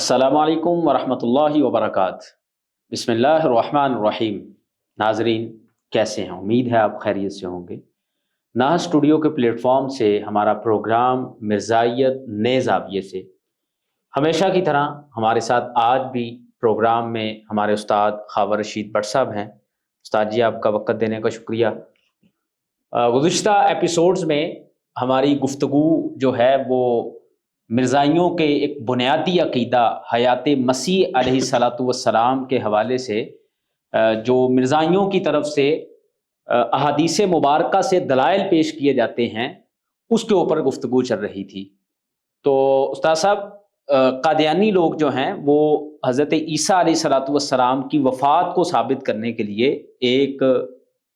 السلام علیکم ورحمۃ اللہ وبرکاتہ۔ بسم اللہ الرحمن الرحیم۔ ناظرین کیسے ہیں؟ امید ہے آپ خیریت سے ہوں گے۔ ناہا اسٹوڈیو کے پلیٹ فارم سے ہمارا پروگرام مرزائیت نئے زاویے سے، ہمیشہ کی طرح ہمارے ساتھ آج بھی پروگرام میں ہمارے استاد خاور رشید بٹ صاحب ہیں۔ استاد جی آپ کا وقت دینے کا شکریہ۔ گزشتہ ایپیسوڈز میں ہماری گفتگو جو ہے وہ مرزائیوں کے ایک بنیادی عقیدہ حیات مسیح علیہ الصلاۃ والسلام کے حوالے سے جو مرزائیوں کی طرف سے احادیث مبارکہ سے دلائل پیش کیے جاتے ہیں اس کے اوپر گفتگو چل رہی تھی۔ تو استاد صاحب قادیانی لوگ جو ہیں وہ حضرت عیسیٰ علیہ الصلاۃ والسلام کی وفات کو ثابت کرنے کے لیے ایک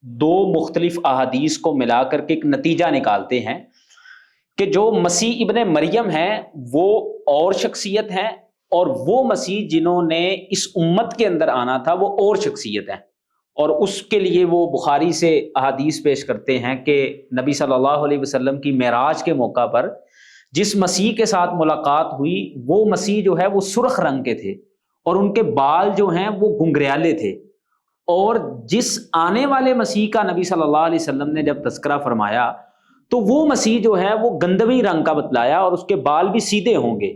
دو مختلف احادیث کو ملا کر کے ایک نتیجہ نکالتے ہیں کہ جو مسیح ابن مریم ہیں وہ اور شخصیت ہیں، اور وہ مسیح جنہوں نے اس امت کے اندر آنا تھا وہ اور شخصیت ہیں۔ اور اس کے لیے وہ بخاری سے احادیث پیش کرتے ہیں کہ نبی صلی اللہ علیہ وسلم کی معراج کے موقع پر جس مسیح کے ساتھ ملاقات ہوئی وہ مسیح جو ہے وہ سرخ رنگ کے تھے اور ان کے بال جو ہیں وہ گنگریالے تھے، اور جس آنے والے مسیح کا نبی صلی اللہ علیہ وسلم نے جب تذکرہ فرمایا تو وہ مسیح جو ہے وہ گندمی رنگ کا بتلایا اور اس کے بال بھی سیدھے ہوں گے۔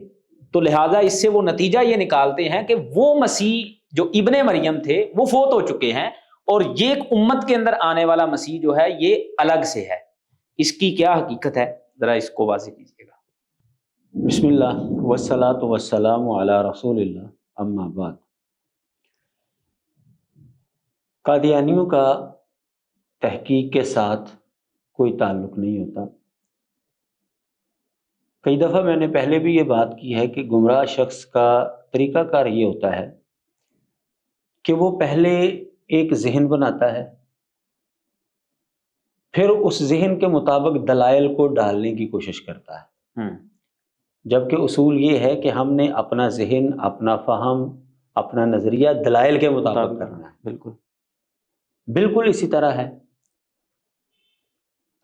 تو لہٰذا اس سے وہ نتیجہ یہ نکالتے ہیں کہ وہ مسیح جو ابن مریم تھے وہ فوت ہو چکے ہیں، اور یہ ایک امت کے اندر آنے والا مسیح جو ہے یہ الگ سے ہے۔ اس کی کیا حقیقت ہے، ذرا اس کو واضح کیجیے گا۔ بسم اللہ والصلاۃ والسلام علی رسول اللہ، اما بعد۔ قادیانیوں کا تحقیق کے ساتھ کوئی تعلق نہیں ہوتا۔ کئی دفعہ میں نے پہلے بھی یہ بات کی ہے کہ گمراہ شخص کا طریقہ کار یہ ہوتا ہے کہ وہ پہلے ایک ذہن بناتا ہے، پھر اس ذہن کے مطابق دلائل کو ڈالنے کی کوشش کرتا ہے، جبکہ اصول یہ ہے کہ ہم نے اپنا ذہن، اپنا فہم، اپنا نظریہ دلائل کے مطابق کرنا ہے۔ بالکل اسی طرح ہے۔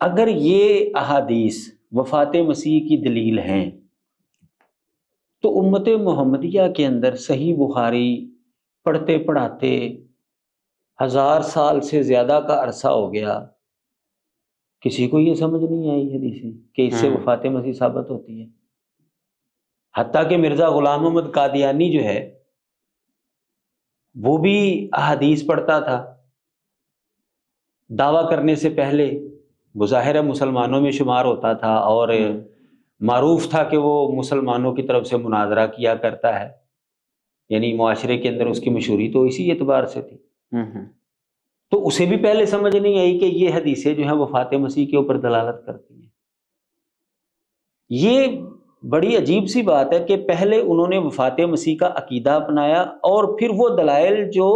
اگر یہ احادیث وفات مسیح کی دلیل ہیں تو امت محمدیہ کے اندر صحیح بخاری پڑھتے پڑھاتے 1000 سال سے زیادہ کا عرصہ ہو گیا، کسی کو یہ سمجھ نہیں آئی حدیثیں کہ اس سے وفات مسیح ثابت ہوتی ہے۔ حتیٰ کہ مرزا غلام محمد قادیانی جو ہے وہ بھی احادیث پڑھتا تھا، دعویٰ کرنے سے پہلے بظاہر مسلمانوں میں شمار ہوتا تھا اور معروف تھا کہ وہ مسلمانوں کی طرف سے مناظرہ کیا کرتا ہے، یعنی معاشرے کے اندر اس کی مشہوری تو اسی اعتبار سے تھی۔ تو اسے بھی پہلے سمجھ نہیں آئی کہ یہ حدیثیں جو ہیں وفات مسیح کے اوپر دلالت کرتی ہیں۔ یہ بڑی عجیب سی بات ہے کہ پہلے انہوں نے وفات مسیح کا عقیدہ اپنایا اور پھر وہ دلائل جو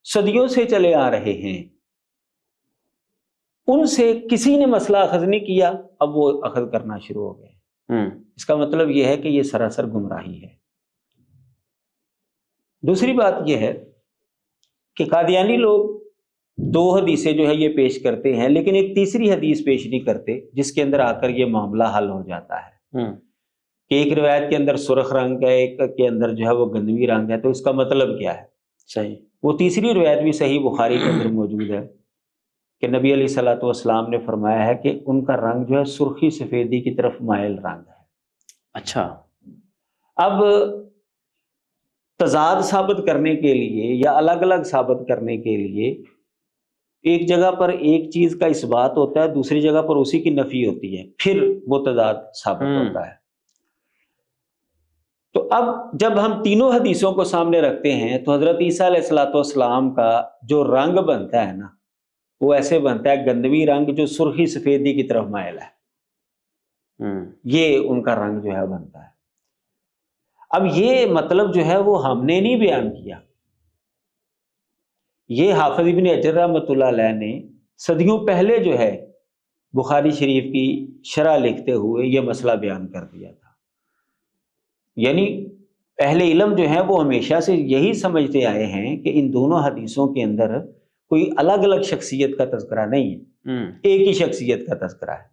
صدیوں سے چلے آ رہے ہیں ان سے کسی نے مسئلہ اخذ نہیں کیا، اب وہ اخذ کرنا شروع ہو گئے۔ اس کا مطلب یہ ہے کہ یہ سراسر گمراہی ہے۔ دوسری بات یہ ہے کہ قادیانی لوگ دو حدیثیں جو ہے یہ پیش کرتے ہیں، لیکن ایک تیسری حدیث پیش نہیں کرتے جس کے اندر آ کر یہ معاملہ حل ہو جاتا ہے کہ ایک روایت کے اندر سرخ رنگ ہے، ایک کے اندر جو ہے وہ گندمی رنگ ہے، تو اس کا مطلب کیا ہے؟ صحیح، وہ تیسری روایت بھی صحیح بخاری کے اندر موجود ہے کہ نبی علیہ الصلوۃ والسلام نے فرمایا ہے کہ ان کا رنگ جو ہے سرخی سفیدی کی طرف مائل رنگ ہے۔ اچھا، اب تضاد ثابت کرنے کے لیے یا الگ الگ ثابت کرنے کے لیے ایک جگہ پر ایک چیز کا اثبات ہوتا ہے، دوسری جگہ پر اسی کی نفی ہوتی ہے، پھر وہ تضاد ثابت ہوتا ہے۔ تو اب جب ہم تینوں حدیثوں کو سامنے رکھتے ہیں تو حضرت عیسیٰ علیہ الصلوۃ والسلام کا جو رنگ بنتا ہے نا وہ ایسے بنتا ہے گندمی رنگ جو سرخی سفیدی کی طرف مائل ہے، یہ ان کا رنگ جو ہے بنتا ہے۔ اب یہ مطلب جو ہے وہ ہم نے نہیں بیان کیا، یہ حافظ ابن حجر رحمۃ اللہ علیہ نے صدیوں پہلے جو ہے بخاری شریف کی شرح لکھتے ہوئے یہ مسئلہ بیان کر دیا تھا۔ یعنی اہل علم جو ہیں وہ ہمیشہ سے یہی سمجھتے آئے ہیں کہ ان دونوں حدیثوں کے اندر کوئی الگ الگ شخصیت کا تذکرہ نہیں ہے، ایک ہی شخصیت کا تذکرہ ہے۔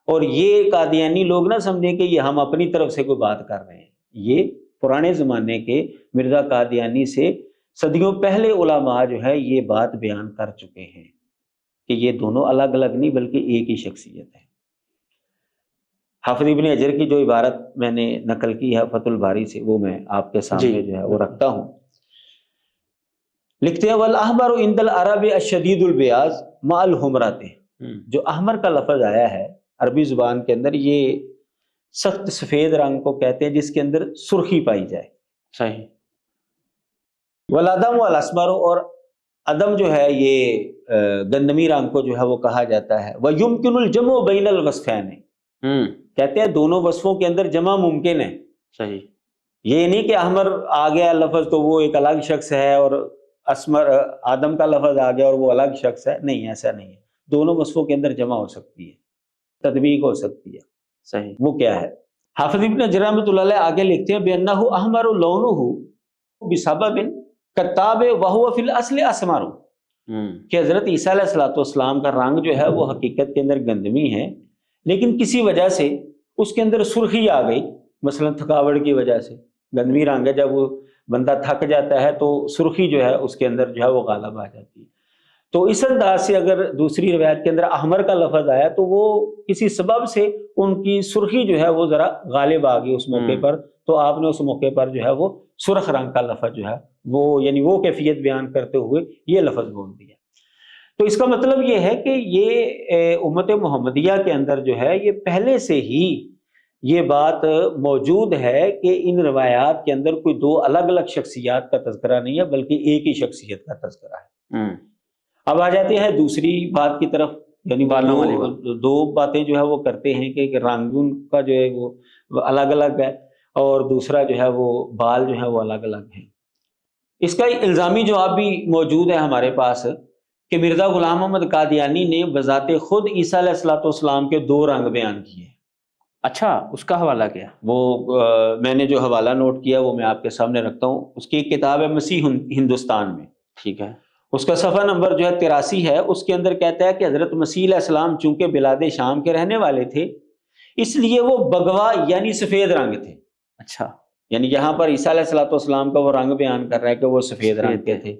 اور یہ قادیانی لوگ نہ سمجھیں کہ یہ ہم اپنی طرف سے کوئی بات کر رہے ہیں، یہ پرانے زمانے کے مرزا قادیانی سے صدیوں پہلے علماء جو ہے یہ بات بیان کر چکے ہیں کہ یہ دونوں الگ الگ نہیں بلکہ ایک ہی شخصیت ہے۔ حافظ ابن حجر کی جو عبارت میں نے نقل کی ہے فتح الباری سے، وہ میں آپ کے سامنے جو ہے وہ رکھتا ہوں۔ لکھتے ہیں والاحمر عند العرب الشدید البیاض مع الحمرات، جو احمر کا لفظ آیا ہے عربی زبان کے اندر، یہ سخت سفید رنگ کو کہتے ہیں جس کے اندر سرخی پائی جائے۔ صحیح۔ والعدم والاسمر، اور عدم جو ہے یہ گندمی رنگ کو جو ہے وہ کہا جاتا ہے۔ وَيُمْكِنُ الْجَمْعُ بَيْنَ الْوَصْفَيْنِ، کہتے ہیں دونوں وصفوں کے اندر جمع ممکن ہے۔ صحیح۔ یہ نہیں کہ احمر آ گیا لفظ تو وہ ایک الگ شخص ہے اور اسمر آدم کا لفظ آ گیا اور وہ الگ شخص ہے، نہیں، ایسا نہیں ہے، دونوں وصفوں کے اندر جمع ہو سکتی ہے، تطبیق ہو سکتی ہے۔ صحیح۔ وہ کیا ہے؟ حافظ ابن حجر رحمۃ اللہ علیہ آگے لکھتے ہیں بِأَنَّهُ أَحْمَرُ لَوْنُهُ بِسَبَبٍ كَالتَّابِ وَهُوَ فِي الْأَصْلِ أَسْمَرُ، کہ حضرت عیسیٰ علیہ السلام کا رنگ جو ہے وہ حقیقت کے اندر گندمی ہے، لیکن کسی وجہ سے اس کے اندر سرخی آ گئی، مثلا تھکاوٹ کی وجہ سے۔ گندمی رنگ ہے، جب وہ بندہ تھک جاتا ہے تو سرخی جو ہے اس کے اندر جو ہے وہ غالب آ جاتی ہے۔ تو اس انداز سے اگر دوسری روایت کے اندر احمر کا لفظ آیا تو وہ کسی سبب سے ان کی سرخی جو ہے وہ ذرا غالب آ گئی اس موقع پر، تو آپ نے اس موقع پر جو ہے وہ سرخ رنگ کا لفظ جو ہے وہ یعنی وہ کیفیت بیان کرتے ہوئے یہ لفظ بول دیا۔ تو اس کا مطلب یہ ہے کہ یہ امت محمدیہ کے اندر جو ہے یہ پہلے سے ہی یہ بات موجود ہے کہ ان روایات کے اندر کوئی دو الگ الگ شخصیات کا تذکرہ نہیں ہے بلکہ ایک ہی شخصیت کا تذکرہ ہے۔ اب آ جاتے ہیں دوسری بات کی طرف، یعنی دو باتیں جو ہے وہ کرتے ہیں کہ رنگون کا جو ہے وہ الگ الگ ہے اور دوسرا جو ہے وہ بال جو ہے وہ الگ الگ ہیں۔ اس کا الزامی جواب بھی موجود ہے ہمارے پاس کہ مرزا غلام محمد قادیانی نے بذات خود عیسیٰ علیہ السلام کے دو رنگ بیان کیے۔ اچھا، اس کا حوالہ کیا؟ وہ میں نے جو حوالہ نوٹ کیا وہ میں آپ کے سامنے رکھتا ہوں، اس کی ایک کتاب ہے مسیح ہندوستان میں، ٹھیک ہے، اس کا صفحہ نمبر جو ہے 83 ہے۔ اس کے اندر کہتا ہے کہ حضرت مسیح علیہ السلام چونکہ بلاد شام کے رہنے والے تھے اس لیے وہ بگوا یعنی سفید رنگ تھے۔ اچھا، یعنی یہاں پر عیسیٰ علیہ السلام کا وہ رنگ بیان کر رہا ہے کہ وہ سفید رنگ کے تھے،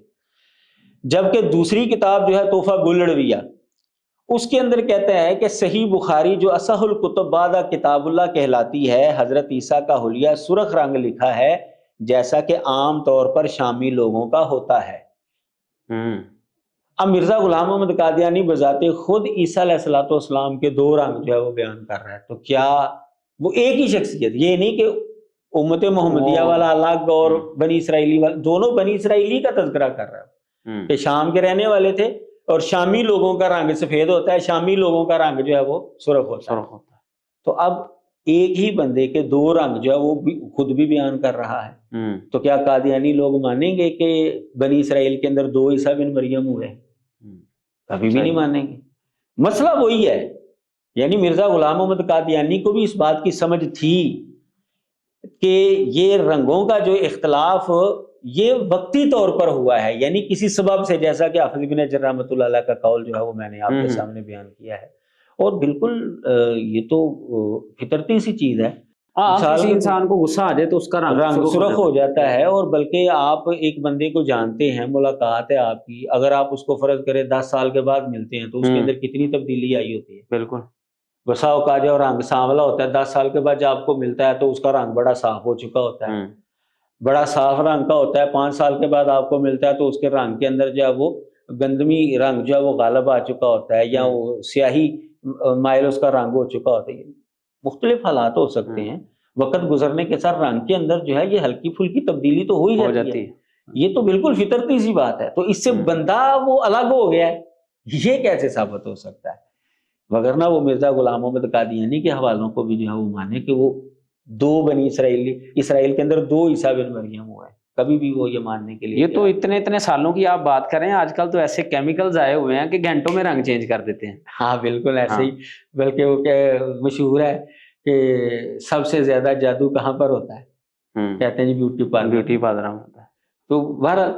جبکہ دوسری کتاب جو ہے تحفہ گلڑویہ، اس کے اندر کہتا ہے کہ صحیح بخاری جو اصح الکتب بعد کتاب اللہ کہلاتی ہے، حضرت عیسیٰ کا حلیہ سرخ رنگ لکھا ہے جیسا کہ عام طور پر شامی لوگوں کا ہوتا ہے۔ اب مرزا غلام محمد قادیانی بذات خود عیسیٰ علیہ السلام کے دو رنگ جو ہے وہ بیان کر رہا ہے، تو کیا وہ ایک ہی شخصیت؟ یہ نہیں کہ امت محمدیہ والا الگ اور بنی اسرائیلی والا، دونوں بنی اسرائیلی کا تذکرہ کر رہا ہے کہ شام کے رہنے والے تھے اور شامی لوگوں کا رنگ سفید ہوتا ہے، شامی لوگوں کا رنگ جو ہے وہ سرخ ہوتا ہے۔ تو اب ایک ہی بندے کے دو رنگ جو ہے وہ خود بھی بیان کر رہا ہے، تو کیا قادیانی لوگ مانیں گے کہ بنی اسرائیل کے اندر دو عیسیٰ بن مریم ہوئے؟ کبھی بھی نہیں مانیں گے۔ مسئلہ وہی ہے، یعنی مرزا غلام محمد قادیانی کو بھی اس بات کی سمجھ تھی کہ یہ رنگوں کا جو اختلاف یہ وقتی طور پر ہوا ہے، یعنی کسی سبب سے، جیسا کہ حافظ ابن حجر رحمۃ اللہ علیہ کا قول جو ہے وہ میں نے آپ کے سامنے بیان کیا ہے، اور بالکل یہ تو فطرتی سی چیز ہے۔ کسی انسان کو غصہ آ جائے تو اس کا رنگ سرخ ہو جاتا ہے، اور بلکہ آپ ایک بندے کو جانتے ہیں، ملاقات ہے آپ کی، اگر آپ اس کو فرض کریں 10 سال کے بعد ملتے ہیں تو اس کے اندر کتنی تبدیلی آئی ہوتی ہے۔ بالکل، بسا اوقات جو رنگ سانولا ہوتا ہے 10 سال کے بعد جب آپ کو ملتا ہے تو اس کا رنگ بڑا صاف ہو چکا ہوتا ہے، بڑا صاف رنگ کا ہوتا ہے۔ 5 سال کے بعد آپ کو ملتا ہے تو اس کے رنگ کے اندر جو ہے وہ گندمی رنگ جو ہے وہ غالب آ چکا ہوتا ہے، یا وہ سیاہی مائل اس کا رنگ ہو چکا ہوتا ہے۔ مختلف حالات ہو سکتے ہیں، وقت گزرنے کے ساتھ رنگ کے اندر جو ہے یہ ہلکی پھلکی تبدیلی تو ہو ہی جاتی ہے، یہ تو بالکل فطرتی سی بات ہے۔ تو اس سے بندہ وہ الگ ہو گیا ہے، یہ کیسے ثابت ہو سکتا ہے؟ وگرنہ وہ مرزا غلام محمد قادیانی کے حوالوں کو بھی جو ہے وہ مانے کہ وہ دو بنی اسرائیل کے اندر دو عیسیٰ بن مریم ہوا ہے، کبھی بھی وہ یہ ماننے کے لیے یہ تو اتنے سالوں کی آپ بات کریں، آج کل تو ایسے کیمیکلز آئے ہوئے ہیں کہ گھنٹوں میں رنگ چینج کر دیتے ہیں۔ ہاں بالکل ایسے ہی، بلکہ وہ مشہور ہے کہ سب سے زیادہ جادو کہاں پر ہوتا ہے؟ کہتے ہیں جی بیوٹی پارلر ہوتا ہے۔ تو بہرحال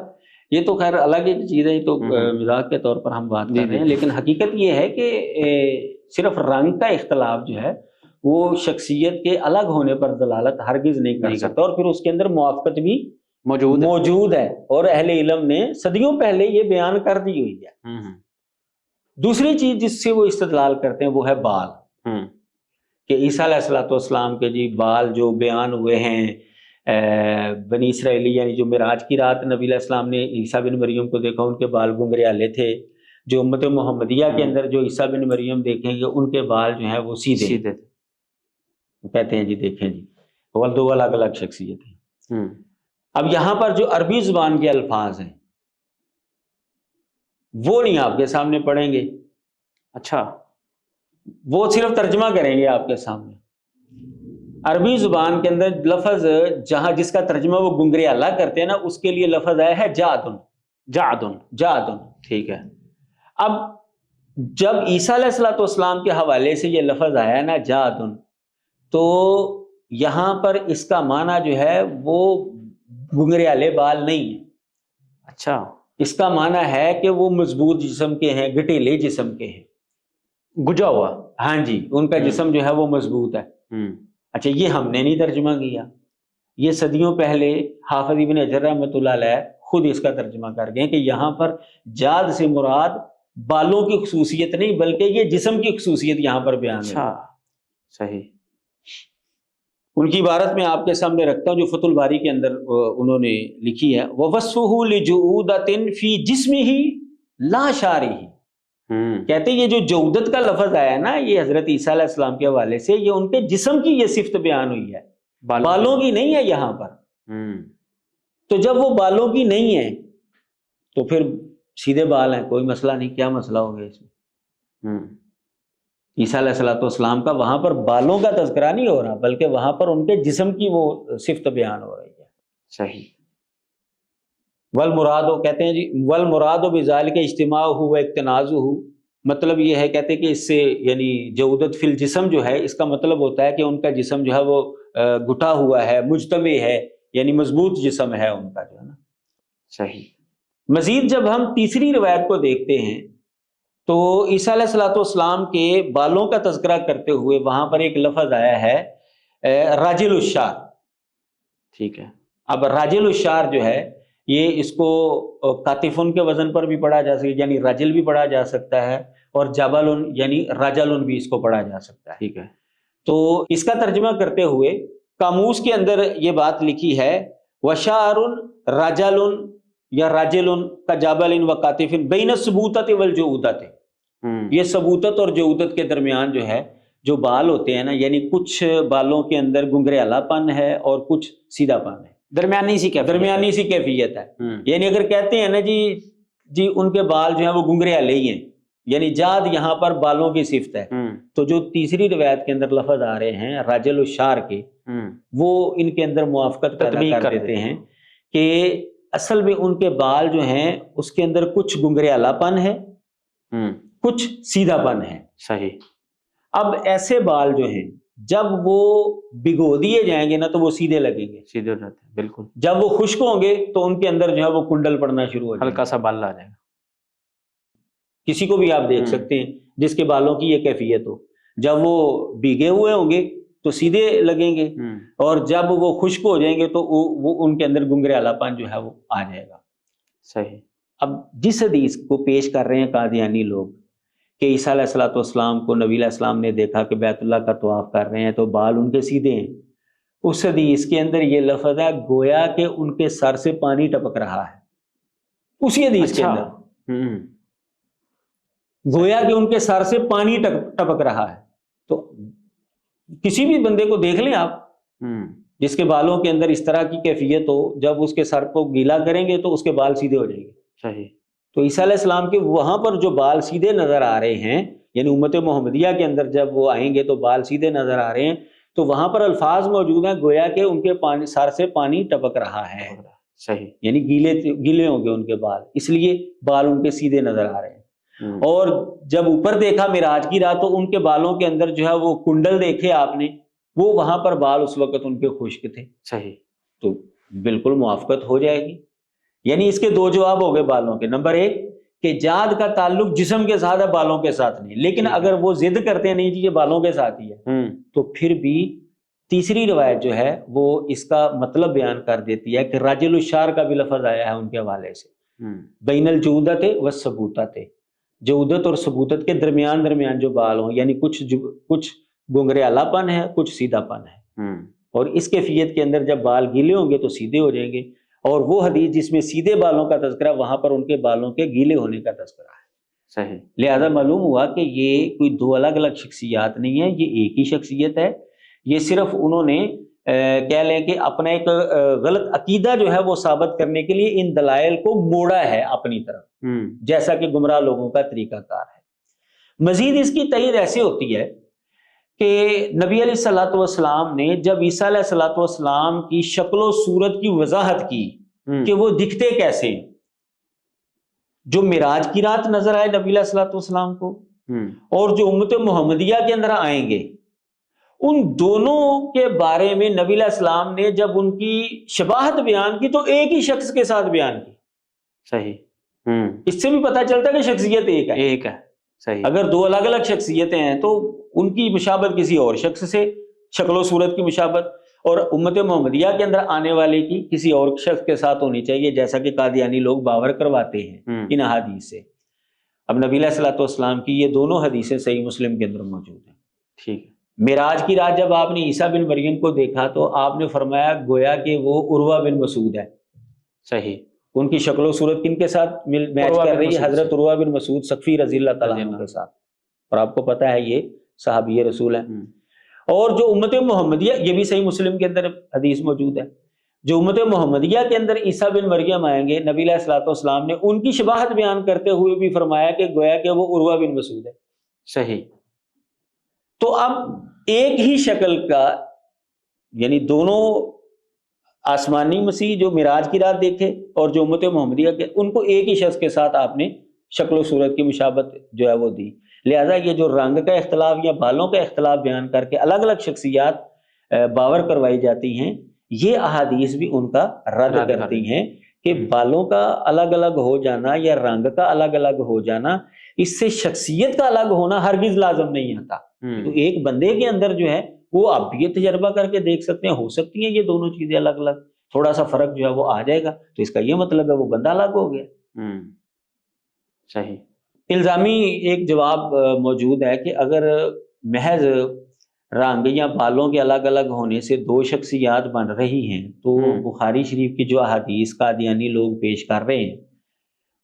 یہ تو خیر الگ ایک چیز ہے، یہ تو مزاق کے طور پر ہم بات کر رہے ہیں، لیکن حقیقت یہ ہے کہ صرف رنگ کا اختلاف جو ہے وہ شخصیت کے الگ ہونے پر دلالت ہرگز نہیں کر سکتا، اور پھر اس کے اندر موافقت بھی موجود ہے، اور اہل علم نے صدیوں پہلے یہ بیان کر دی ہوئی ہے۔ دوسری چیز جس سے وہ استدلال کرتے ہیں وہ ہے بال، کہ عیسیٰ علیہ السلام کے جی بال جو بیان ہوئے ہیں بنی اسرائیلی، یعنی جو معراج کی رات نبی علیہ السلام نے عیسیٰ بن مریم کو دیکھا، ان کے بال گنگریالے تھے۔ جو امت محمدیہ کے اندر جو عیسیٰ بن مریم دیکھیں گے ان کے بال جو ہیں وہ سیدھے تھے، کہتے ہیں جی دیکھیں جی وہ دو الگ الگ شخصیت ہیں۔ اب یہاں پر جو عربی زبان کے الفاظ ہیں وہ نہیں آپ کے سامنے پڑھیں گے، اچھا، وہ صرف ترجمہ کریں گے آپ کے سامنے۔ عربی زبان کے اندر لفظ جہاں جس کا ترجمہ وہ گنگریالہ کرتے ہیں نا، اس کے لیے لفظ آیا ہے جعدن، جعدن، جعدن، ٹھیک ہے۔ اب جب عیسیٰ علیہ السلام کے حوالے سے یہ لفظ آیا نا جعدن، تو یہاں پر اس کا معنی جو ہے وہ گنگریالے بال نہیں ہے، اچھا، اس کا معنی ہے کہ وہ مضبوط جسم کے ہیں، گٹیلے جسم کے ہیں، گجا ہوا، ہاں جی، ان کا جسم جو ہے وہ مضبوط ہے۔ اچھا، یہ ہم نے نہیں ترجمہ کیا، یہ صدیوں پہلے حافظ ابن حجر رحمۃ اللہ علیہ خود اس کا ترجمہ کر گئے کہ یہاں پر جاد سے مراد بالوں کی خصوصیت نہیں بلکہ یہ جسم کی خصوصیت یہاں پر بیان ہے۔ اچھا، صحیح۔ ان کی عبارت میں آپ کے سامنے رکھتا ہوں جو فتح الباری کے اندر انہوں نے لکھی ہے، وَوَصْفُهُ لِجُعُودَةٍ فِي جِسْمِهِ لَا شَعْرِهِ، کہتے ہیں یہ جو جعودت کا لفظ آیا نا، یہ حضرت عیسیٰ علیہ السلام کے حوالے سے یہ ان کے جسم کی یہ صفت بیان ہوئی ہے، بالوں کی نہیں ہے یہاں پر۔ تو جب وہ بالوں کی نہیں ہے تو پھر سیدھے بال ہیں، کوئی مسئلہ نہیں، کیا مسئلہ ہو گیا اس میں؟ عیسیٰ علیہ السلام کا وہاں پر بالوں کا تذکرہ نہیں ہو رہا بلکہ وہاں پر ان کے جسم کی وہ صفت بیان ہو رہی ہے۔ صحیح۔ والمراد، کہتے ہیں جی والمراد بذالک اجتماعہ و اکتنازہ، مطلب یہ ہے کہتے ہیں کہ اس سے یعنی جعودت فی الجسم جو ہے اس کا مطلب ہوتا ہے کہ ان کا جسم جو ہے وہ گھٹا ہوا ہے، مجتمع ہے، یعنی مضبوط جسم ہے ان کا جو ہے نا۔ صحیح۔ مزید جب ہم تیسری روایت کو دیکھتے ہیں تو عیسیٰ علیہ السلام کے بالوں کا تذکرہ کرتے ہوئے وہاں پر ایک لفظ آیا ہے راجل الشعر، ٹھیک ہے۔ اب راجل الشعر جو ہے یہ اس کو کاتفن کے وزن پر بھی پڑھا جا سکتا ہے، یعنی راجل بھی پڑھا جا سکتا ہے، اور جبل یعنی راجل بھی اس کو پڑھا جا سکتا ہے، ٹھیک ہے۔ تو اس کا ترجمہ کرتے ہوئے قاموس کے اندر یہ بات لکھی ہے وشعر راجل یا راجل کا جبل و کاتف بین الثبوتۃ والجعودۃ، یہ ثبوتت اور جعودت کے درمیان جو ہے جو بال ہوتے ہیں نا، یعنی کچھ بالوں کے اندر گنگریالہ پن ہے اور کچھ سیدھا پن ہے، درمیانی سی کیفیت ہے۔ یعنی اگر کہتے ہیں نا جی ان کے بال جو ہیں وہ گنگریالے ہی ہیں، یعنی جاد یہاں پر بالوں کی صفت ہے، تو جو تیسری روایت کے اندر لفظ آ رہے ہیں راجل الشعر کے، وہ ان کے اندر موافقت پیدا کر دیتے ہیں کہ اصل میں ان کے بال جو ہیں اس کے اندر کچھ گنگریالہ پن ہے، کچھ سیدھا پن ہے۔ صحیح۔ اب ایسے بال جو ہیں جب وہ بھگو دیے جائیں گے نا تو وہ سیدھے لگیں گے، سیدھے رہتے ہیں، بالکل۔ جب وہ خشک ہوں گے تو ان کے اندر جو ہے وہ کنڈل پڑنا شروع ہو جائے گا، ہلکا سا بال آ جائے گا۔ کسی کو بھی آپ دیکھ سکتے ہیں جس کے بالوں کی یہ کیفیت ہو، جب وہ بھیگے ہوئے ہوں گے تو سیدھے لگیں گے، اور جب وہ خشک ہو جائیں گے تو وہ ان کے اندر گنگریالہ پن جو ہے وہ آ جائے گا۔ صحیح۔ اب جس حدیث کو پیش کر رہے ہیں قادیانی لوگ کہ عیسیٰ علیہ السلام کو نبی علیہ السلام نے دیکھا کہ بیت اللہ کا طواف کر رہے ہیں تو بال ان کے سیدھے ہیں، اس حدیث کے اندر یہ لفظ ہے گویا کہ ان کے سر سے پانی ٹپک رہا ہے، اسی حدیث کے اندر گویا کہ ان کے سر سے پانی ٹپک رہا ہے۔ تو کسی بھی بندے کو دیکھ لیں آپ جس کے بالوں کے اندر اس طرح کی کیفیت ہو، جب اس کے سر کو گیلا کریں گے تو اس کے بال سیدھے ہو جائیں گے۔ صحیح۔ تو عیسیٰ علیہ السلام کے وہاں پر جو بال سیدھے نظر آ رہے ہیں، یعنی امت محمدیہ کے اندر جب وہ آئیں گے تو بال سیدھے نظر آ رہے ہیں، تو وہاں پر الفاظ موجود ہیں گویا کہ ان کے سر سے پانی ٹپک رہا ہے، صحیح، یعنی گیلے ہوں گے ان کے بال، اس لیے بال ان کے سیدھے نظر آ رہے ہیں۔ اور جب اوپر دیکھا معراج کی رات تو ان کے بالوں کے اندر جو ہے وہ کنڈل دیکھے آپ نے، وہ وہاں پر بال اس وقت ان کے خشک تھے۔ صحیح۔ تو بالکل موافقت ہو جائے گی۔ یعنی اس کے دو جواب ہو گئے بالوں کے، نمبر ایک کہ جاد کا تعلق جسم کے ساتھ ہے، بالوں کے ساتھ نہیں، لیکن اگر وہ ضد کرتے ہیں نہیں جی یہ بالوں کے ساتھ ہی ہے، تو پھر بھی تیسری روایت جو ہے وہ اس کا مطلب بیان کر دیتی ہے کہ راجل الشعر کا بھی لفظ آیا ہے ان کے حوالے سے، بین الجودت والثبوتت، جودت اور ثبوتت کے درمیان جو بال ہوں، یعنی کچھ گنگریالا پن ہے، کچھ سیدھا پن ہے، اور اس کیفیت کے اندر جب بال گیلے ہوں گے تو سیدھے ہو جائیں گے، اور وہ حدیث جس میں سیدھے بالوں کا تذکرہ، وہاں پر ان کے بالوں کے گیلے ہونے کا تذکرہ ہے۔ صحیح۔ لہذا معلوم ہوا کہ یہ کوئی دو الگ الگ شخصیات نہیں ہے، یہ ایک ہی شخصیت ہے، یہ صرف انہوں نے کہہ لیں کہ اپنا ایک غلط عقیدہ جو ہے وہ ثابت کرنے کے لیے ان دلائل کو موڑا ہے اپنی طرف، جیسا کہ گمراہ لوگوں کا طریقہ کار ہے۔ مزید اس کی تائید ایسے ہوتی ہے کہ نبی علیہ الصلوۃ والسلام نے جب عیسیٰ علیہ الصلوۃ والسلام کی شکل و صورت کی وضاحت کی کہ وہ دکھتے کیسے ہیں، جو معراج کی رات نظر آئے نبی علیہ الصلوۃ والسلام کو اور جو امت محمدیہ کے اندر آئیں گے، ان دونوں کے بارے میں نبی علیہ السلام نے جب ان کی شباہت بیان کی تو ایک ہی شخص کے ساتھ بیان کی۔ صحیح۔ اس سے بھی پتہ چلتا ہے کہ شخصیت ایک ہے۔ صحیح۔ اگر دو الگ الگ شخصیتیں ہیں تو ان کی مشابہت کسی اور شخص سے، شکل و صورت کی مشابہت، اور امت محمدیہ کے اندر آنے والے کی کسی اور شخص کے ساتھ ہونی چاہیے، جیسا کہ قادیانی لوگ باور کرواتے ہیں ان احادیث سے۔ اب نبی علیہ الصلوۃ والسلام کی یہ دونوں حدیثیں صحیح مسلم کے اندر موجود ہیں۔ ٹھیک۔ معراج کی رات جب آپ نے عیسیٰ بن مریم کو دیکھا تو آپ نے فرمایا گویا کہ وہ عروہ بن مسعود ہے۔ صحیح۔ ان کی شکل و صورت کن کے ساتھ میچ کر رہی ہے؟ حضرت عروہ بن مسعود ثقفی رضی اللہ تعالیٰ عنہ کے ساتھ، اور آپ کو پتہ ہے یہ صحابی رسول ہیں۔ اور جو امت محمدیہ، یہ بھی صحیح مسلم کے اندر حدیث موجود ہے، جو امت محمدیہ کے اندر عیسیٰ بن مریم آئیں گے، نبی علیہ الصلوۃ والسلام نے ان کی شباہت بیان کرتے ہوئے بھی فرمایا کہ گویا کہ وہ عروہ بن مسعود ہے۔ صحیح۔ تو اب ایک ہی شکل کا، یعنی دونوں آسمانی مسیح جو معراج کی رات دیکھے اور جو امت محمدیہ کے، ان کو ایک ہی شخص کے ساتھ آپ نے شکل و صورت کی مشابہت جو ہے وہ دی۔ لہذا یہ جو رنگ کا اختلاف یا بالوں کا اختلاف بیان کر کے الگ الگ شخصیات باور کروائی جاتی ہیں، یہ احادیث بھی ان کا رد کرتی ہیں کہ بالوں کا الگ الگ ہو جانا یا رنگ کا الگ الگ ہو جانا، اس سے شخصیت کا الگ ہونا ہرگز لازم نہیں آتا۔ تو ایک بندے کے اندر جو ہے وہ آپ بھی یہ تجربہ کر کے دیکھ سکتے ہیں، ہو سکتی ہیں یہ دونوں چیزیں الگ الگ، تھوڑا سا فرق جو ہے وہ آ جائے گا تو اس کا یہ مطلب ہے وہ بندہ الگ ہو گیا۔ صحیح۔ الزامی ایک جواب موجود ہے کہ اگر محض رنگ یا بالوں کے الگ الگ ہونے سے دو شخصیات بن رہی ہیں تو بخاری شریف کی جو احادیث قادیانی لوگ پیش کر رہے ہیں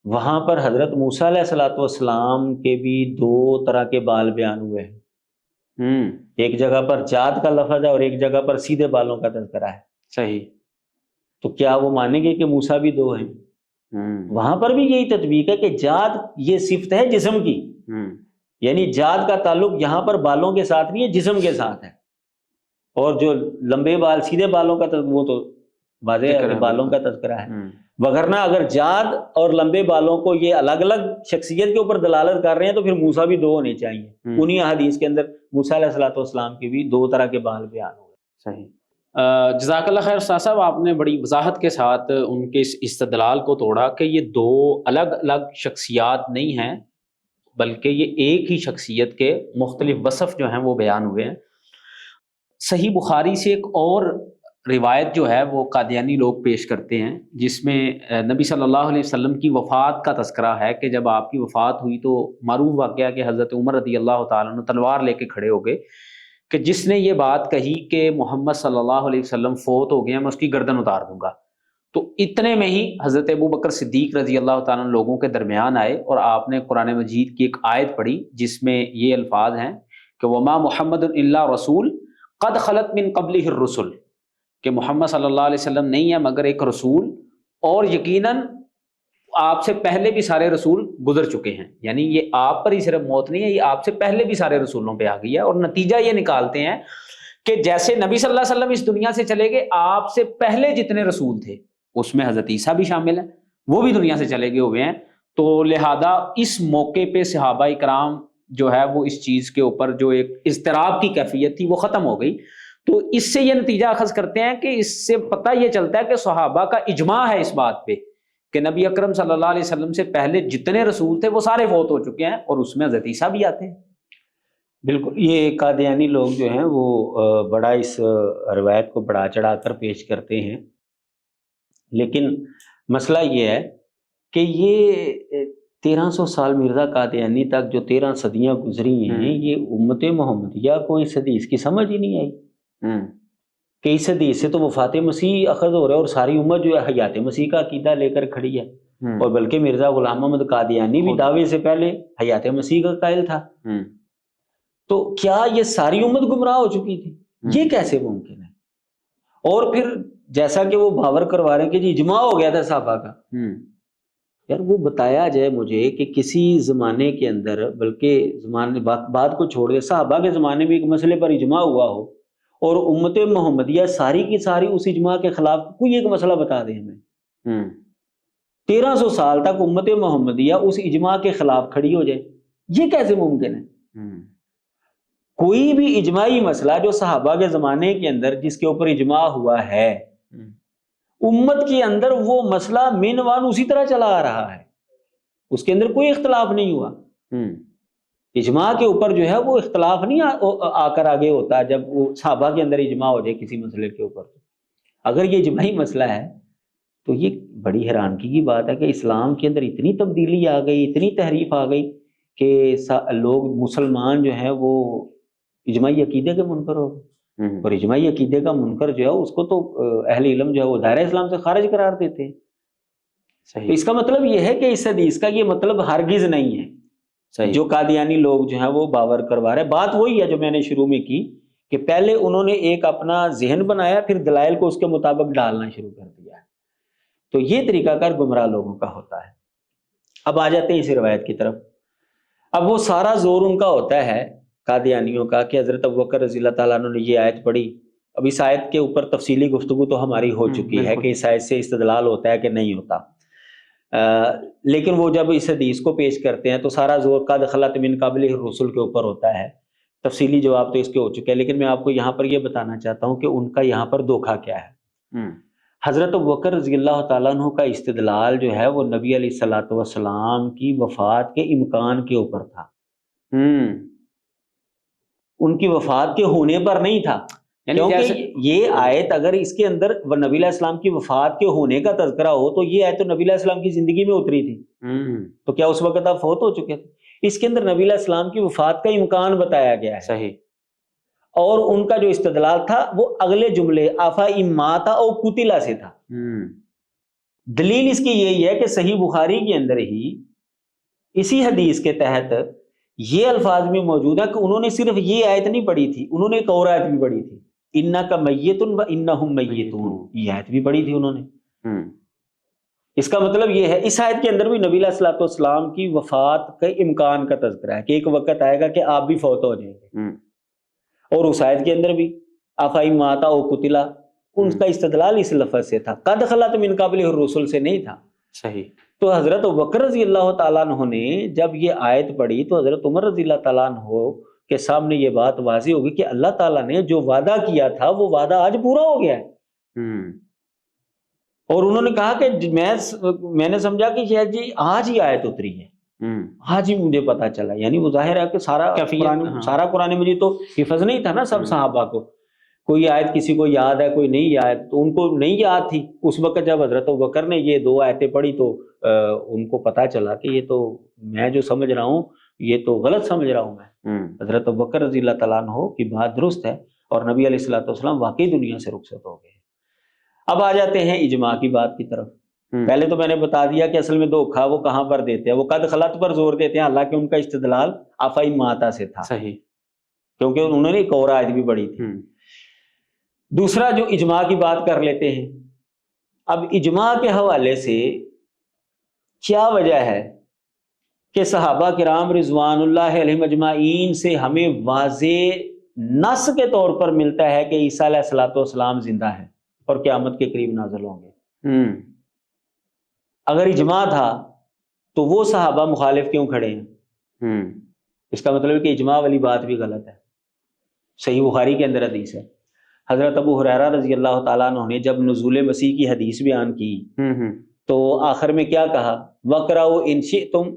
وہاں پر حضرت موسیٰ علیہ الصلوۃ والسلام کے بھی دو طرح کے بال بیان ہوئے ہیں۔ ایک جگہ پر جاد کا لفظ ہے اور ایک جگہ پر سیدھے بالوں کا تذکرہ ہے۔ صحیح۔ تو کیا وہ مانیں گے کہ موسیٰ بھی دو ہیں؟ وہاں پر بھی یہی تطبیق ہے کہ جاد یہ صفت ہے جسم کی، یعنی جاد کا تعلق یہاں پر بالوں کے ساتھ نہیں ہے، جسم کے ساتھ ہے، اور جو لمبے بال سیدھے بالوں کا وہ تو واضح ہے کہ بالوں کا تذکرہ ہے، وگرنہ اگر جاد اور لمبے بالوں کو یہ الگ الگ شخصیت کے اوپر دلالت کر رہے ہیں تو پھر موسیٰ بھی دو ہونے چاہیے۔ انہی حدیث کے اندر موسیٰ علیہ الصلوۃ والسلام کے بھی دو طرح کے بال بیان ہوئے۔ صحیح۔ جزاک اللہ خیر استاد صاحب، آپ نے بڑی وضاحت کے ساتھ ان کے اس استدلال کو توڑا کہ یہ دو الگ الگ شخصیات نہیں ہیں بلکہ یہ ایک ہی شخصیت کے مختلف وصف جو ہیں وہ بیان ہوئے ہیں۔ صحیح بخاری سے ایک اور روایت جو ہے وہ قادیانی لوگ پیش کرتے ہیں جس میں نبی صلی اللہ علیہ وسلم کی وفات کا تذکرہ ہے کہ جب آپ کی وفات ہوئی تو معروف واقعہ کہ حضرت عمر رضی اللہ تعالیٰ عنہ تلوار لے کے کھڑے ہو گئے کہ جس نے یہ بات کہی کہ محمد صلی اللہ علیہ وسلم فوت ہو گئے ہیں میں اس کی گردن اتار دوں گا۔ تو اتنے میں ہی حضرت ابو بکر صدیق رضی اللہ تعالیٰ عنہ لوگوں کے درمیان آئے اور آپ نے قرآن مجید کی ایک آیت پڑھی جس میں یہ الفاظ ہیں کہ وما محمد الا رسول قد خلت من قبلہ الرسل، کہ محمد صلی اللہ علیہ وسلم نہیں ہے مگر ایک رسول، اور یقیناً آپ سے پہلے بھی سارے رسول گزر چکے ہیں، یعنی یہ آپ پر ہی صرف موت نہیں ہے، یہ آپ سے پہلے بھی سارے رسولوں پہ آ گئی ہے۔ اور نتیجہ یہ نکالتے ہیں کہ جیسے نبی صلی اللہ علیہ وسلم اس دنیا سے چلے گئے، آپ سے پہلے جتنے رسول تھے اس میں حضرت عیسیٰ بھی شامل ہیں، وہ بھی دنیا سے چلے گئے ہوئے ہیں۔ تو لہذا اس موقع پہ صحابہ کرام جو ہے وہ اس چیز کے اوپر جو ایک اضطراب کی کیفیت تھی وہ ختم ہو گئی۔ تو اس سے یہ نتیجہ اخذ کرتے ہیں کہ اس سے پتہ یہ چلتا ہے کہ صحابہ کا اجماع ہے اس بات پہ کہ نبی اکرم صلی اللہ علیہ وسلم سے پہلے جتنے رسول تھے وہ سارے فوت ہو چکے ہیں، اور اس میں حضرت عیسیٰ بھی آتے ہیں۔ بالکل، یہ قادیانی لوگ جو ہیں وہ بڑا اس روایت کو بڑھا چڑھا کر پیش کرتے ہیں، لیکن مسئلہ یہ ہے کہ یہ 1300 سال مرزا قادیانی تک جو 13 صدیاں گزری ہیں، یہ امت محمدیہ کو اس حدیث کی سمجھ ہی نہیں آئی کہ اس حدیث سے تو وفات مسیح اخذ ہو رہا ہے، اور ساری امت جو ہے حیات مسیح کا عقیدہ لے کر کھڑی ہے، اور بلکہ مرزا غلام محمد قادیانی بھی دعوے سے پہلے حیات مسیح کا قائل تھا۔ تو کیا یہ ساری امت گمراہ ہو چکی تھی؟ یہ کیسے ممکن ہے؟ اور پھر جیسا کہ وہ باور کروا رہے ہیں کہ جی اجماع ہو گیا تھا صحابہ کا، یار وہ بتایا جائے مجھے کہ کسی زمانے کے اندر، بلکہ زمانے بات کو چھوڑ دے، صحابہ کے زمانے میں ایک مسئلے پر اجماع ہوا ہو اور امت محمدیہ ساری کی ساری اس اجماع کے خلاف کوئی ایک مسئلہ بتا دے ہمیں، 1300 سال تک امت محمدیہ اس اجماع کے خلاف کھڑی ہو جائے، یہ کیسے ممکن ہے؟ کوئی بھی اجماعی مسئلہ جو صحابہ کے زمانے کے اندر جس کے اوپر اجماع ہوا ہے، امت کے اندر وہ مسئلہ من وان اسی طرح چلا آ رہا ہے، اس کے اندر کوئی اختلاف نہیں ہوا۔ اجماع کے اوپر جو ہے وہ اختلاف نہیں آ کر آگے ہوتا جب وہ صحابہ کے اندر اجماع ہو جائے کسی مسئلے کے اوپر۔ اگر یہ اجماعی مسئلہ ہے تو یہ بڑی حیرانگی کی بات ہے کہ اسلام کے اندر اتنی تبدیلی آ گئی، اتنی تحریف آ گئی کہ لوگ مسلمان جو ہیں وہ اجماعی عقیدے کے منکر ہو گئے، اور اجماعی عقیدے کا منکر جو ہے اس کو تو اہل علم جو ہے وہ دائرہ اسلام سے خارج قرار دیتے ہیں۔ صحیح۔ اس کا مطلب یہ ہے کہ اس حدیث کا یہ مطلب ہرگز نہیں ہے صحیح۔ جو قادیانی لوگ جو ہیں وہ باور کروا رہے ہیں۔ بات وہی ہے جو میں نے شروع میں کی کہ پہلے انہوں نے ایک اپنا ذہن بنایا، پھر دلائل کو اس کے مطابق ڈالنا شروع کر دیا ہے۔ تو یہ طریقہ کار گمراہ لوگوں کا ہوتا ہے۔ اب آ جاتے ہیں اس روایت کی طرف۔ اب وہ سارا زور ان کا ہوتا ہے قادیانیوں کا کہ حضرت ابوبکر رضی اللہ تعالیٰ عنہ نے یہ آیت پڑھی۔ اب اس آیت کے اوپر تفصیلی گفتگو تو ہماری ہو چکی ہے کہ اس آیت سے استدلال ہوتا ہے کہ نہیں ہوتا، لیکن وہ جب اس حدیث کو پیش کرتے ہیں تو سارا زور قد خلت من قبلہ الرسل کے اوپر ہوتا ہے۔ تفصیلی جواب تو اس کے ہو چکے ہیں، لیکن میں آپ کو یہاں پر یہ بتانا چاہتا ہوں کہ ان کا یہاں پر دھوکہ کیا ہے۔ حضرت ابوبکر رضی اللہ تعالیٰ عنہ کا استدلال جو ہے وہ نبی علیہ الصلوۃ والسلام کی وفات کے امکان کے اوپر تھا، ان کی وفات کے ہونے پر نہیں تھا، کیونکہ یہ آیت اگر اس کے اندر نبی علیہ السلام کی وفات کے ہونے کا تذکرہ ہو تو یہ آیت تو نبی علیہ السلام کی زندگی میں اتری تھی، تو کیا اس وقت آپ فوت ہو چکے تھے؟ اس کے اندر نبی علیہ السلام کی وفات کا امکان بتایا گیا ہے۔ صحیح۔ اور ان کا جو استدلال تھا وہ اگلے جملے آفا اماتا او قتلا سے تھا۔ دلیل اس کی یہی ہے کہ صحیح بخاری کے اندر ہی اسی حدیث کے تحت یہ الفاظ میں موجود ہے کہ انہوں نے صرف یہ آیت نہیں پڑھی تھی، انہوں نے ایک اور آیت بھی پڑھی تھی، انک میت و انہم میتون، یہ آیت بھی پڑھی تھی انہوں نے۔ اس کا مطلب یہ ہے اس آیت کے اندر بھی نبی علیہ الصلوۃ والسلام کی وفات کے امکان کا تذکرہ ہے کہ ایک وقت آئے گا کہ آپ بھی فوت ہو جائیں گے، اور اس آیت کے اندر بھی آفائی ماتا او قتلا، ان کا استدلال اس لفظ سے تھا، قد خلت من قبلہ الرسل سے نہیں تھا۔ صحیح۔ تو حضرت ابوبکر رضی اللہ تعالیٰ عنہ نے جب یہ آیت پڑھی تو حضرت عمر رضی اللہ تعالیٰ عنہ کے سامنے یہ بات واضح ہوگی کہ اللہ تعالیٰ نے جو وعدہ کیا تھا وہ وعدہ آج پورا ہو گیا ہے۔ اور انہوں نے کہا کہ میں نے سمجھا کہ شاید جی آج ہی آیت اتری ہے، آج ہی مجھے پتا چلا، یعنی وہ ظاہر ہے کہ سارا قرآن مجید تو حفظ نہیں تھا نا سب صحابہ کو، کوئی آیت کسی کو یاد ہے کوئی نہیں یاد، تو ان کو نہیں یاد تھی اس وقت جب حضرت ابوبکر نے یہ 2 آیتیں پڑھی تو ان کو پتا چلا کہ یہ تو میں جو سمجھ رہا ہوں یہ تو غلط سمجھ رہا ہوں میں۔ حضرت ابوبکر رضی اللہ تعالیٰ عنہ کی بات درست ہے، اور نبی علیہ الصلوۃ والسلام واقعی دنیا سے رخصت ہو گئے۔ اب آ جاتے ہیں اجماع کی بات کی طرف۔ پہلے تو میں نے بتا دیا کہ اصل میں دھوکھا وہ کہاں پر دیتے ہیں، وہ قد خلت پر زور دیتے ہیں، حالانکہ ان کا استدلال آفائی ماتا سے تھا، صحیح، کیونکہ انہوں نے ایک اور آیت بھی پڑھی تھی۔ دوسرا جو اجماع کی بات کر لیتے ہیں، اب اجماع کے حوالے سے کیا وجہ ہے کہ صحابہ کرام رضوان اللہ علیہم اجمعین سے ہمیں واضح نص کے طور پر ملتا ہے کہ عیسیٰ علیہ الصلوۃ والسلام زندہ ہے اور قیامت کے قریب نازل ہوں گے؟ اگر اجماع تھا تو وہ صحابہ مخالف کیوں کھڑے ہیں؟ اس کا مطلب ہے کہ اجماع والی بات بھی غلط ہے۔ صحیح بخاری کے اندر حدیث ہے، حضرت ابو ہریرہ رضی اللہ تعالیٰ عنہ نے جب نزول مسیح کی حدیث بیان کی تو آخر میں کیا کہا، وَقْرَؤْا إِن شِئْتُمْ،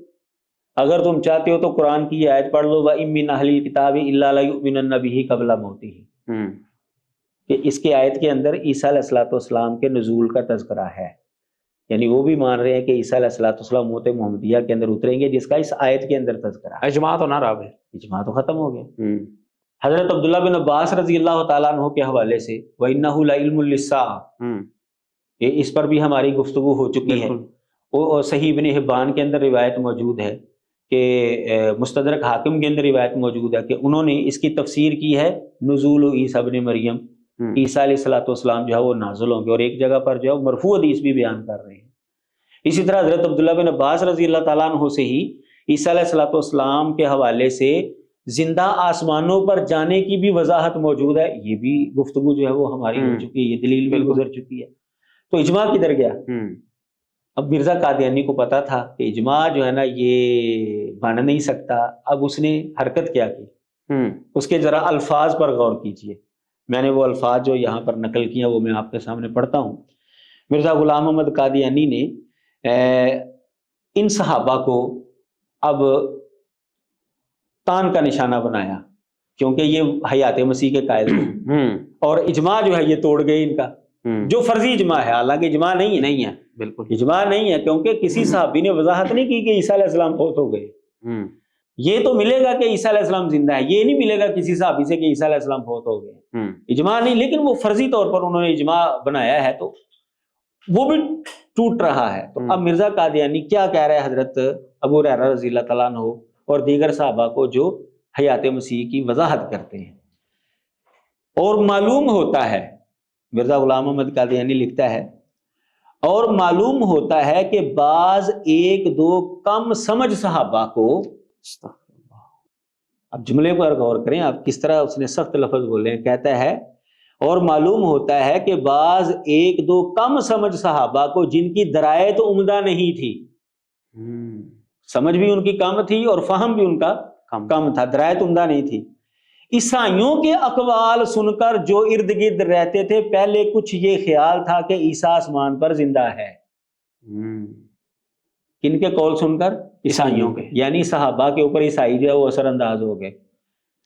اگر تم چاہتے ہو تو قرآن کی یہ آیت پڑھ لو، وَإِن مِّنْ أَهْلِ الْكِتَابِ إِلَّا لَيُؤْمِنَنَّ بِهِ قَبْلَ مَوْتِهِ، کہ اس کے آیت کے اندر عیسیٰ علیہ السلام کے نزول کا تذکرہ ہے، یعنی وہ بھی مان رہے ہیں کہ عیسیٰ علیہ السلام موت محمدیہ کے اندر اتریں گے جس کا اس آیت کے اندر تذکرہ ہے۔ اجماع تو نہ رہا ہے، اجماع تو ختم ہو گیا۔ حضرت عبداللہ بن عباس رضی اللہ تعالیٰ عنہ کے حوالے سے وَإِنَّهُ لَعِلْمٌ لِلسَّاعَةِ، یہ اس پر بھی ہماری گفتگو ہو چکی ہے، اور صحیح ابن حبان کے اندر روایت موجود ہے کہ مستدرک حاکم کے اندر روایت موجود ہے کہ انہوں نے اس کی تفسیر کی ہے نزول عیسیٰ ابن مریم، عیسیٰ علیہ السلام جو ہے وہ نازل ہوں گے، اور ایک جگہ پر جو ہے وہ مرفوع حدیث بھی بیان کر رہے ہیں۔ اسی طرح حضرت عبداللہ بن عباس رضی اللہ تعالیٰ عنہ سے ہی عیسیٰ علیہ السلام کے حوالے سے زندہ آسمانوں پر جانے کی بھی وضاحت موجود ہے، یہ بھی گفتگو جو ہے وہ ہماری ہو چکی ہے، یہ دلیل بھی گزر چکی ہے۔ تو اجماع کدھر گیا؟ اب مرزا قادیانی کو پتا تھا کہ اجماع جو ہے نا یہ بن نہیں سکتا، اب اس نے حرکت کیا کی، اس کے ذرا الفاظ پر غور کیجئے، میں نے وہ الفاظ جو یہاں پر نقل کیا وہ میں آپ کے سامنے پڑھتا ہوں۔ مرزا غلام محمد قادیانی نے ان صحابہ کو اب تان کا نشانہ بنایا، کیونکہ یہ حیات مسیح کے قائل تھے، اور اجماع جو ہے یہ توڑ گئے ان کا، جو فرضی اجماع ہے، حالانکہ اجماع نہیں ہے، بالکل اجماع نہیں ہے، کیونکہ کسی صحابی نے وضاحت نہیں کی کہ عیسیٰ علیہ السلام فوت ہو گئے۔ یہ تو ملے گا کہ عیسیٰ علیہ السلام زندہ ہے، یہ نہیں ملے گا کسی صحابی سے کہ عیسیٰ علیہ السلام فوت ہو گئے، اجماع نہیں، لیکن وہ فرضی طور پر انہوں نے اجماع بنایا ہے تو وہ بھی ٹوٹ رہا ہے۔ تو اب مرزا قادیانی کیا کہہ رہے ہیں حضرت ابو ہریرہ رضی اللہ تعالیٰ عنہ اور دیگر صحابہ کو جو حیات مسیح کی وضاحت کرتے ہیں، اور معلوم ہوتا ہے، مرزا غلام محمد قادیانی لکھتا ہے، اور معلوم ہوتا ہے کہ بعض ایک دو کم سمجھ صحابہ کو، اب جملے پر غور کریں آپ کس طرح اس نے سخت لفظ بولے ہیں، کہتا ہے اور معلوم ہوتا ہے کہ بعض ایک دو کم سمجھ صحابہ کو جن کی درایت عمدہ نہیں تھی، سمجھ بھی ان کی کم تھی اور فہم بھی ان کا کم تھا، درایت عمدہ نہیں تھی، عیسائیوں کے اقوال سن کر جو ارد گرد رہتے تھے پہلے کچھ یہ خیال تھا کہ عیسیٰ آسمان پر زندہ ہے۔ کن کے قول سن کر؟ عیسائیوں کے، یعنی صحابہ کے اوپر عیسائی جو ہے وہ اثر انداز ہو گئے۔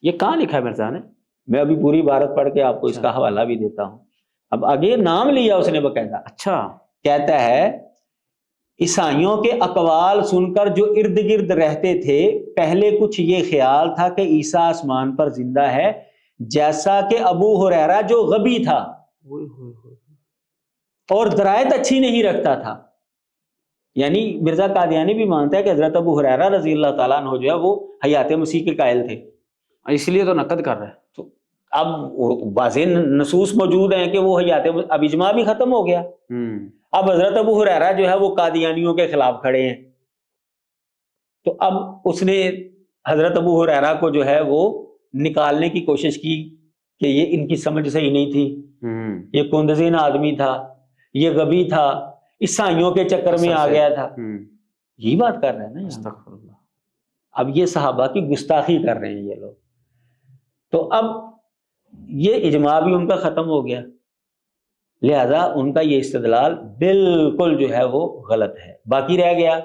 یہ کہاں لکھا ہے مرزا نے؟ میں ابھی پوری عبارت پڑھ کے آپ کو اس کا حوالہ بھی دیتا ہوں۔ اب آگے نام لیا اس نے باقاعدہ، اچھا، کہتا ہے عیسائیوں کے اقوال سن کر جو ارد گرد رہتے تھے پہلے کچھ یہ خیال تھا کہ عیسیٰ آسمان پر زندہ ہے، جیسا کہ ابو ہریرہ جو غبی تھا اور درایت اچھی نہیں رکھتا تھا، یعنی مرزا قادیانی بھی مانتا ہے کہ حضرت ابو ہریرہ رضی اللہ تعالیٰ عنہ جو ہے وہ حیات مسیح کے قائل تھے، اس لیے تو نقد کر رہا ہے۔ تو اب واضح نصوص موجود ہیں کہ وہ حیات، اب اجماع بھی ختم ہو گیا، اب حضرت ابو ہریرہ جو ہے وہ قادیانیوں کے خلاف کھڑے ہیں، تو اب اس نے حضرت ابو ہریرہ کو جو ہے وہ نکالنے کی کوشش کی کہ یہ ان کی سمجھ صحیح نہیں تھی، یہ کندزین آدمی تھا، یہ غبی تھا، عیسائیوں کے چکر میں آ گیا تھا، یہی بات کر رہے ہیں نا۔ استغفر اللہ۔ اب یہ صحابہ کی گستاخی کر رہے ہیں یہ لوگ، تو اب یہ اجماع بھی ان کا ختم ہو گیا، لہذا ان کا یہ استدلال بالکل جو ہے وہ غلط ہے۔ باقی رہ گیا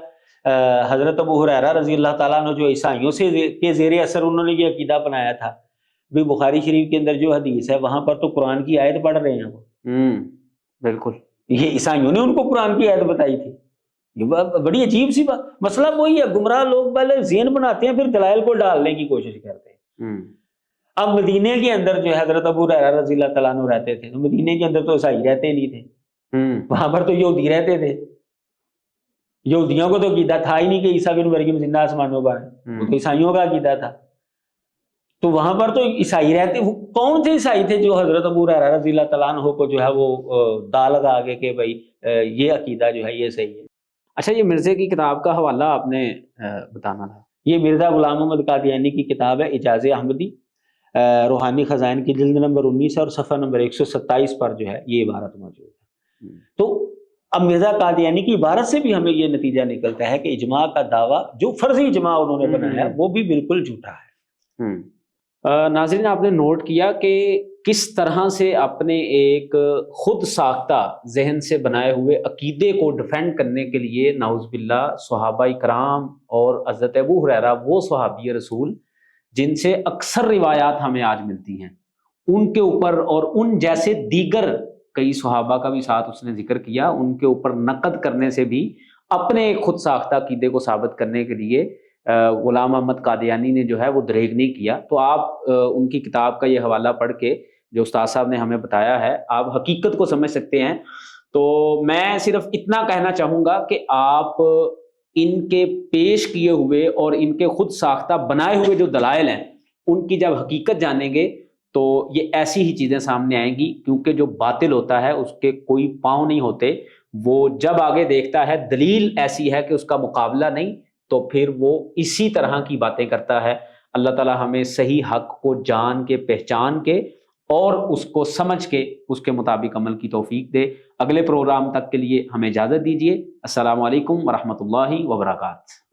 حضرت ابو ہریرہ رضی اللہ تعالیٰ عنہ جو عیسائیوں سے کے زیر اثر انہوں نے یہ عقیدہ بنایا تھا، بھی بخاری شریف کے اندر جو حدیث ہے وہاں پر تو قرآن کی آیت پڑھ رہے ہیں وہ، بالکل یہ عیسائیوں نے ان کو قرآن کی آیت بتائی تھی، یہ بڑی عجیب سی بات، مسئلہ وہی ہے، گمراہ لوگ پہلے ذہن بناتے ہیں پھر دلائل کو ڈالنے کی کوشش کرتے ہیں۔ اب مدینے کے اندر جو حضرت ابو ہریرہ رضی اللہ تعالیٰ عنہ رہتے تھے، تو مدینے کے اندر تو عیسائی رہتے نہیں تھے، وہاں پر تو یہودی رہتے تھے، یہودیوں کو تو عقیدہ تھا ہی نہیں کہ عیسیٰ بن مریم زندہ آسمانوں پر ہے، وہ تو عیسائیوں کا عقیدہ تھا، تو وہاں پر تو عیسائی رہتے، کون سے عیسائی تھے جو حضرت ابو ہریرہ رضی اللہ تعالیٰ عنہ کو جو ہے وہ دا لگا آگے کہ بھائی یہ عقیدہ جو ہے یہ صحیح ہے۔ اچھا، یہ مرزے کی کتاب کا حوالہ آپ نے بتانا تھا۔ یہ مرزا غلام محمد قادیانی کی کتاب ہے اعجاز احمدی، روحانی خزائن کی جلد نمبر 19 اور صفحہ نمبر 127 پر جو ہے یہ عبارت موجود ہے۔ تو اب مرزا قادیانی کی عبارت سے بھی ہمیں یہ نتیجہ نکلتا ہے کہ اجماع کا دعویٰ جو فرضی اجماع انہوں نے بنایا وہ بھی بالکل جھوٹا ہے۔ ناظرین، آپ نے نوٹ کیا کہ کس طرح سے اپنے ایک خود ساختہ ذہن سے بنائے ہوئے عقیدے کو ڈیفینڈ کرنے کے لیے نعوذ باللہ صحابہ کرام اور حضرت ابو ہریرہ وہ صحابی رسول جن سے اکثر روایات ہمیں آج ملتی ہیں، ان کے اوپر اور ان جیسے دیگر کئی صحابہ کا بھی ساتھ اس نے ذکر کیا، ان کے اوپر نقد کرنے سے بھی اپنے ایک خود ساختہ عقیدے کو ثابت کرنے کے لیے غلام احمد قادیانی نے جو ہے وہ دریغ نہیں کیا۔ تو آپ ان کی کتاب کا یہ حوالہ پڑھ کے جو استاد صاحب نے ہمیں بتایا ہے، آپ حقیقت کو سمجھ سکتے ہیں۔ تو میں صرف اتنا کہنا چاہوں گا کہ آپ ان کے پیش کیے ہوئے اور ان کے خود ساختہ بنائے ہوئے جو دلائل ہیں ان کی جب حقیقت جانیں گے تو یہ ایسی ہی چیزیں سامنے آئیں گی، کیونکہ جو باطل ہوتا ہے اس کے کوئی پاؤں نہیں ہوتے، وہ جب آگے دیکھتا ہے دلیل ایسی ہے کہ اس کا مقابلہ نہیں تو پھر وہ اسی طرح کی باتیں کرتا ہے۔ اللہ تعالی ہمیں صحیح حق کو جان کے، پہچان کے اور اس کو سمجھ کے اس کے مطابق عمل کی توفیق دے۔ اگلے پروگرام تک کے لیے ہمیں اجازت دیجیے۔ السلام علیکم ورحمۃ اللہ وبرکاتہ۔